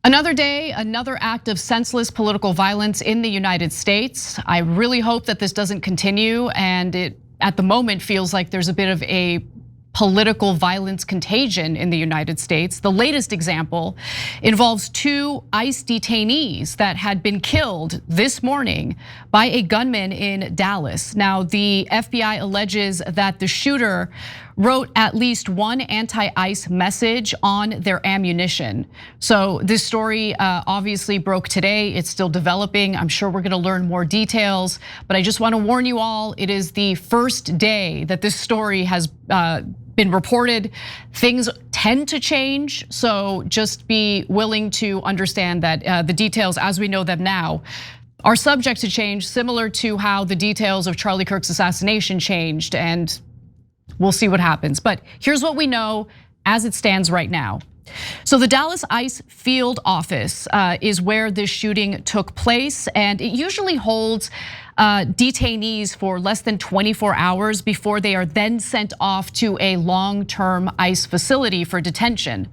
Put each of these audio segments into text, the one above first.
Another day, another act of senseless political violence in the United States. I really hope that this doesn't continue, and it at the moment feels like there's a bit of a political violence contagion in the United States. The latest example involves 2 ICE detainees that had been killed this morning by a gunman in Dallas. Now, the FBI alleges that the shooter wrote at least one anti-ICE message on their ammunition. So this story obviously broke today. It's still developing. I'm sure we're gonna learn more details, but I just wanna warn you all, it is the first day that this story has been reported. Things tend to change, so just be willing to understand that the details as we know them now are subject to change, similar to how the details of Charlie Kirk's assassination changed, and we'll see what happens. But here's what we know as it stands right now. So the Dallas ICE field office is where this shooting took place, and it usually holds detainees for less than 24 hours before they are then sent off to a long-term ICE facility for detention.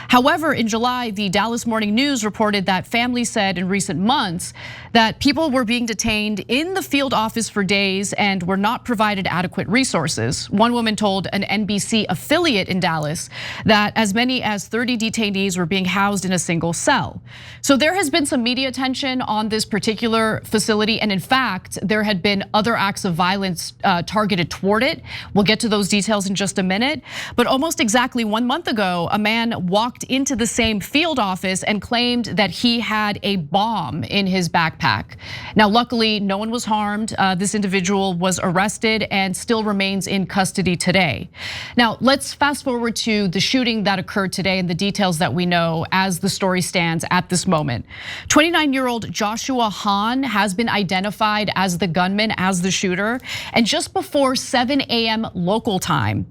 However, in July, the Dallas Morning News reported that families said in recent months that people were being detained in the field office for days and were not provided adequate resources. One woman told an NBC affiliate in Dallas that as many as 30 detainees were being housed in a single cell. So there has been some media attention on this particular facility, and in fact, there had been other acts of violence targeted toward it. We'll get to those details in just a minute. But almost exactly 1 month ago, a man walked into the same field office and claimed that he had a bomb in his backpack. Now, luckily, no one was harmed. This individual was arrested and still remains in custody today. Now, let's fast forward to the shooting that occurred today and the details that we know as the story stands at this moment. 29-year-old Joshua Hahn has been identified as the gunman, as the shooter. And just before 7 a.m. local time,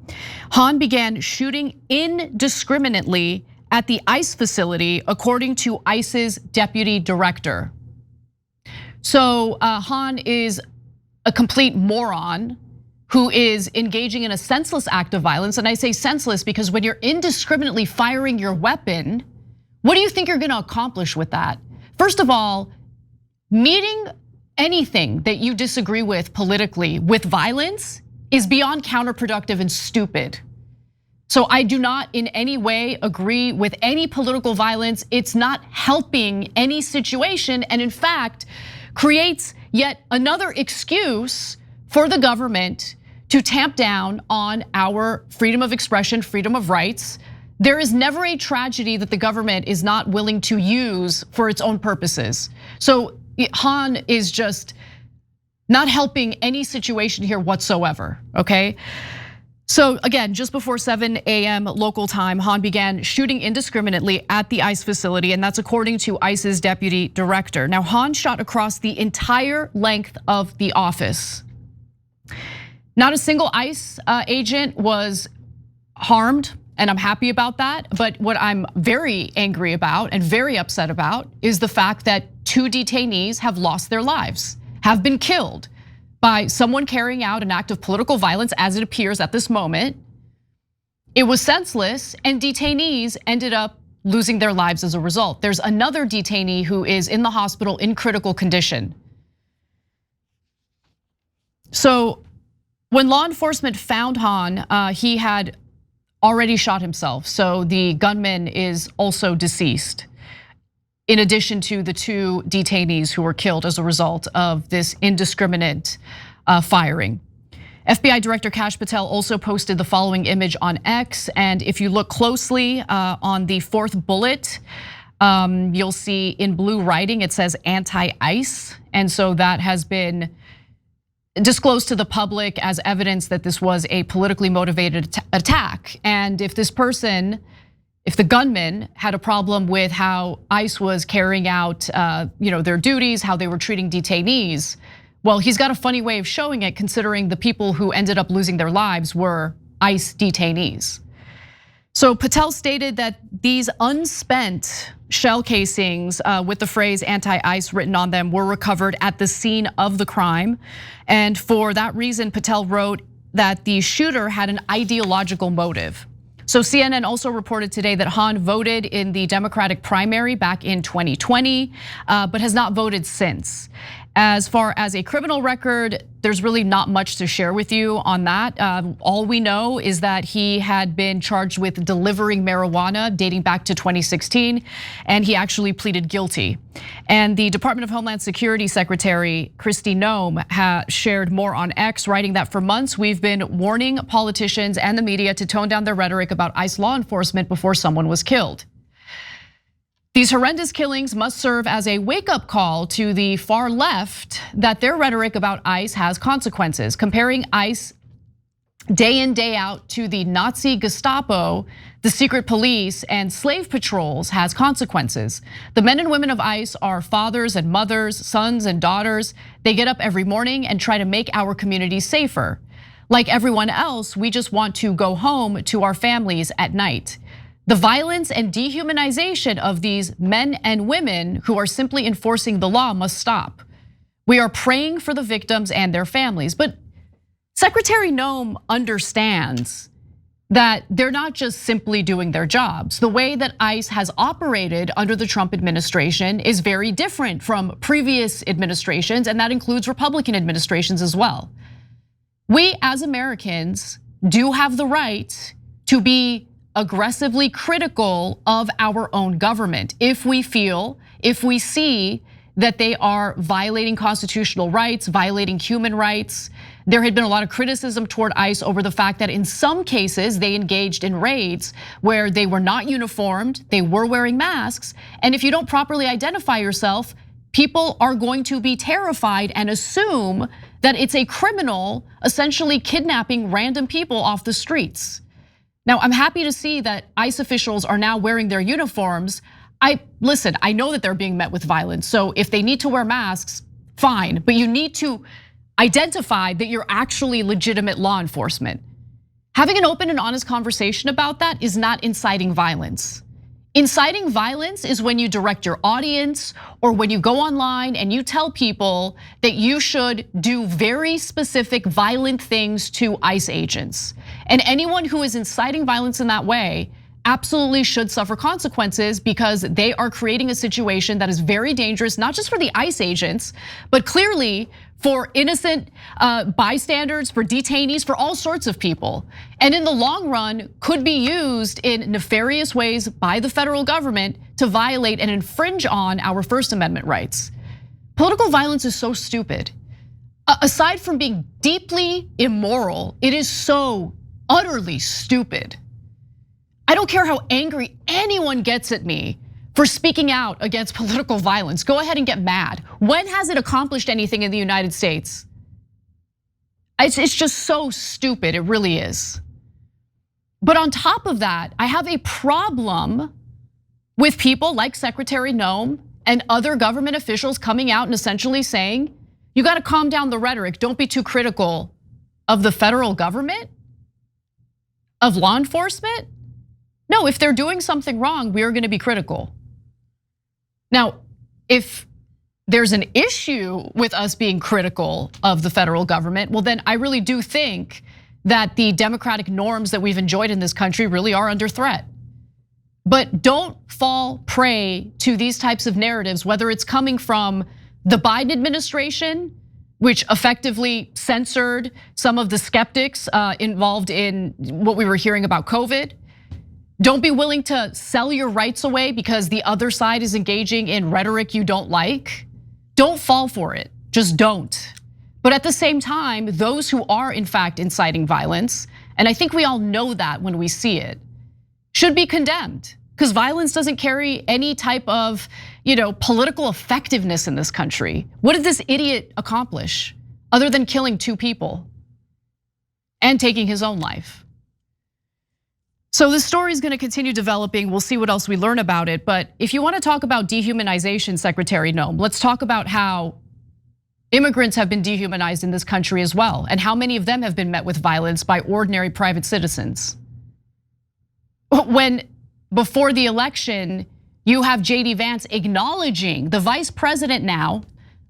Hahn began shooting indiscriminately at the ICE facility, according to ICE's deputy director. So Hahn is a complete moron who is engaging in a senseless act of violence. And I say senseless because when you're indiscriminately firing your weapon, what do you think you're gonna accomplish with that? First of all, meeting anything that you disagree with politically with violence is beyond counterproductive and stupid. So I do not in any way agree with any political violence. It's not helping any situation, and in fact, creates yet another excuse for the government to tamp down on our freedom of expression, freedom of rights. There is never a tragedy that the government is not willing to use for its own purposes. So Hahn is just not helping any situation here whatsoever, okay? So again, just before 7 a.m. local time, Hahn began shooting indiscriminately at the ICE facility, and that's according to ICE's deputy director. Now, Hahn shot across the entire length of the office. Not a single ICE agent was harmed, and I'm happy about that. But what I'm very angry about and very upset about is the fact that 2 detainees have lost their lives, have been killed by someone carrying out an act of political violence as it appears at this moment. It was senseless, and detainees ended up losing their lives as a result. There's another detainee who is in the hospital in critical condition. So when law enforcement found Hahn, he had already shot himself. So the gunman is also deceased, in addition to the 2 detainees who were killed as a result of this indiscriminate firing. FBI Director Kash Patel also posted the following image on X, and if you look closely on the 4th bullet, you'll see in blue writing it says anti-ICE, and so that has been disclosed to the public as evidence that this was a politically motivated attack. And if this person, if the gunman had a problem with how ICE was carrying out their duties, how they were treating detainees, well, he's got a funny way of showing it, considering the people who ended up losing their lives were ICE detainees. So Patel stated that these unspent shell casings with the phrase anti-ICE written on them were recovered at the scene of the crime. And for that reason, Patel wrote that the shooter had an ideological motive. So CNN also reported today that Han voted in the Democratic primary back in 2020, but has not voted since. As far as a criminal record, there's really not much to share with you on that. All we know is that he had been charged with delivering marijuana dating back to 2016, and he actually pleaded guilty. And the Department of Homeland Security Secretary Kristi Noem shared more on X, writing that for months we've been warning politicians and the media to tone down their rhetoric about ICE law enforcement before someone was killed. These horrendous killings must serve as a wake-up call to the far left that their rhetoric about ICE has consequences. Comparing ICE day in, day out to the Nazi Gestapo, the secret police, and slave patrols has consequences. The men and women of ICE are fathers and mothers, sons and daughters. They get up every morning and try to make our communities safer. Like everyone else, we just want to go home to our families at night. The violence and dehumanization of these men and women who are simply enforcing the law must stop. We are praying for the victims and their families, but Secretary Noem understands that they're not just simply doing their jobs. The way that ICE has operated under the Trump administration is very different from previous administrations, and that includes Republican administrations as well. We as Americans do have the right to be aggressively critical of our own government if we see that they are violating constitutional rights, violating human rights. There had been a lot of criticism toward ICE over the fact that in some cases they engaged in raids where they were not uniformed, they were wearing masks, and if you don't properly identify yourself, people are going to be terrified and assume that it's a criminal essentially kidnapping random people off the streets. Now, I'm happy to see that ICE officials are now wearing their uniforms. Listen, I know that they're being met with violence, so if they need to wear masks, fine, but you need to identify that you're actually legitimate law enforcement. Having an open and honest conversation about that is not inciting violence. Inciting violence is when you direct your audience or when you go online and you tell people that you should do very specific violent things to ICE agents. And anyone who is inciting violence in that way absolutely should suffer consequences because they are creating a situation that is very dangerous, not just for the ICE agents, but clearly for innocent bystanders, for detainees, for all sorts of people. And in the long run, could be used in nefarious ways by the federal government to violate and infringe on our First Amendment rights. Political violence is so stupid. Aside from being deeply immoral, it is so utterly stupid. I don't care how angry anyone gets at me for speaking out against political violence. Go ahead and get mad. When has it accomplished anything in the United States? It's just so stupid, it really is. But on top of that, I have a problem with people like Secretary Noem and other government officials coming out and essentially saying, you gotta calm down the rhetoric, don't be too critical of the federal government, of law enforcement. No, if they're doing something wrong, we are gonna be critical. Now, if there's an issue with us being critical of the federal government, well then I really do think that the democratic norms that we've enjoyed in this country really are under threat. But don't fall prey to these types of narratives, whether it's coming from the Biden administration, which effectively censored some of the skeptics involved in what we were hearing about COVID. Don't be willing to sell your rights away because the other side is engaging in rhetoric you don't like. Don't fall for it, just don't. But at the same time, those who are in fact inciting violence, and I think we all know that when we see it, should be condemned because violence doesn't carry any type of, political effectiveness in this country. What did this idiot accomplish other than killing 2 people and taking his own life? So this story is gonna continue developing. We'll see what else we learn about it. But if you wanna talk about dehumanization, Secretary Noem, let's talk about how immigrants have been dehumanized in this country as well, and how many of them have been met with violence by ordinary private citizens. When before the election, you have JD Vance acknowledging the vice president now,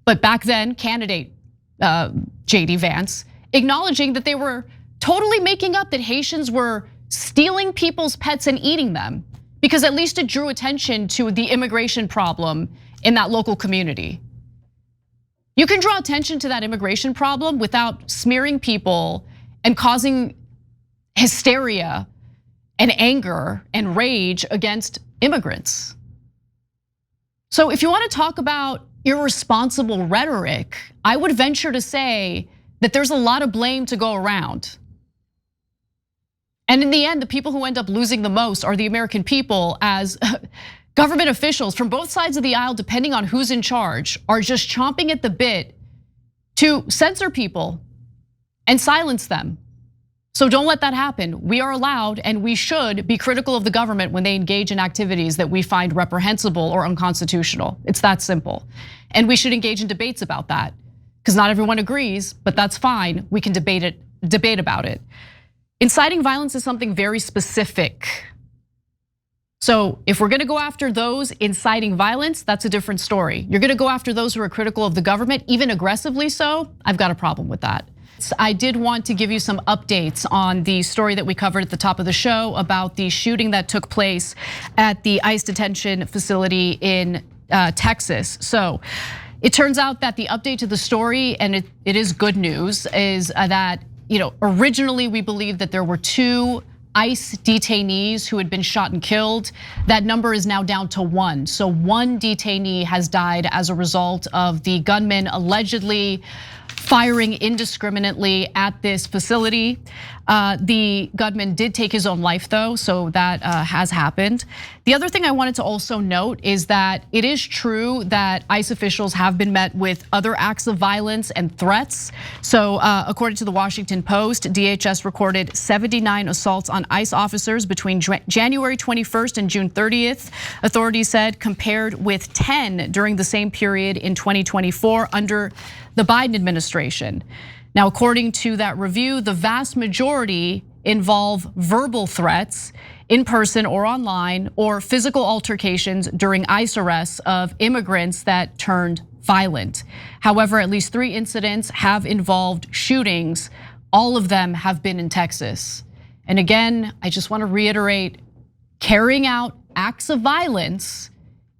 but back then candidate JD Vance, acknowledging that they were totally making up that Haitians were stealing people's pets and eating them, because at least it drew attention to the immigration problem in that local community. You can draw attention to that immigration problem without smearing people and causing hysteria and anger and rage against immigrants. So if you want to talk about irresponsible rhetoric, I would venture to say that there's a lot of blame to go around. And in the end, the people who end up losing the most are the American people, as government officials from both sides of the aisle, depending on who's in charge, are just chomping at the bit to censor people and silence them. So don't let that happen. We are allowed and we should be critical of the government when they engage in activities that we find reprehensible or unconstitutional. It's that simple. And we should engage in debates about that, because not everyone agrees, but that's fine. We can debate about it. Inciting violence is something very specific. So if we're gonna go after those inciting violence, that's a different story. You're gonna go after those who are critical of the government, even aggressively so, I've got a problem with that. I did want to give you some updates on the story that we covered at the top of the show about the shooting that took place at the ICE detention facility in Texas. So it turns out that the update to the story, and it is good news, is that originally we believed that there were 2 ICE detainees who had been shot and killed. That number is now down to 1. So 1 detainee has died as a result of the gunman allegedly firing indiscriminately at this facility. The gunman did take his own life though, so that has happened. The other thing I wanted to also note is that it is true that ICE officials have been met with other acts of violence and threats. So according to the Washington Post, DHS recorded 79 assaults on ICE officers between January 21st and June 30th. Authorities said compared with 10 during the same period in 2024 under the Biden administration. Now, according to that review, the vast majority involve verbal threats in person or online, or physical altercations during ICE arrests of immigrants that turned violent. However, at least 3 incidents have involved shootings. All of them have been in Texas. And again, I just want to reiterate, carrying out acts of violence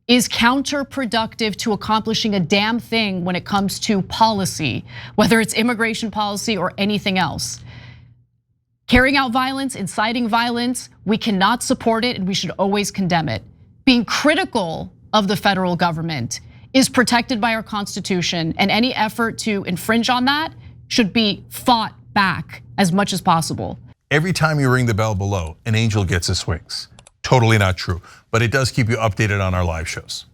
is counterproductive to accomplishing a damn thing when it comes to policy, whether it's immigration policy or anything else. Carrying out violence, inciting violence, we cannot support it and we should always condemn it. Being critical of the federal government is protected by our Constitution, and any effort to infringe on that should be fought back as much as possible. Every time you ring the bell below, an angel gets his wings. Totally not true, but it does keep you updated on our live shows.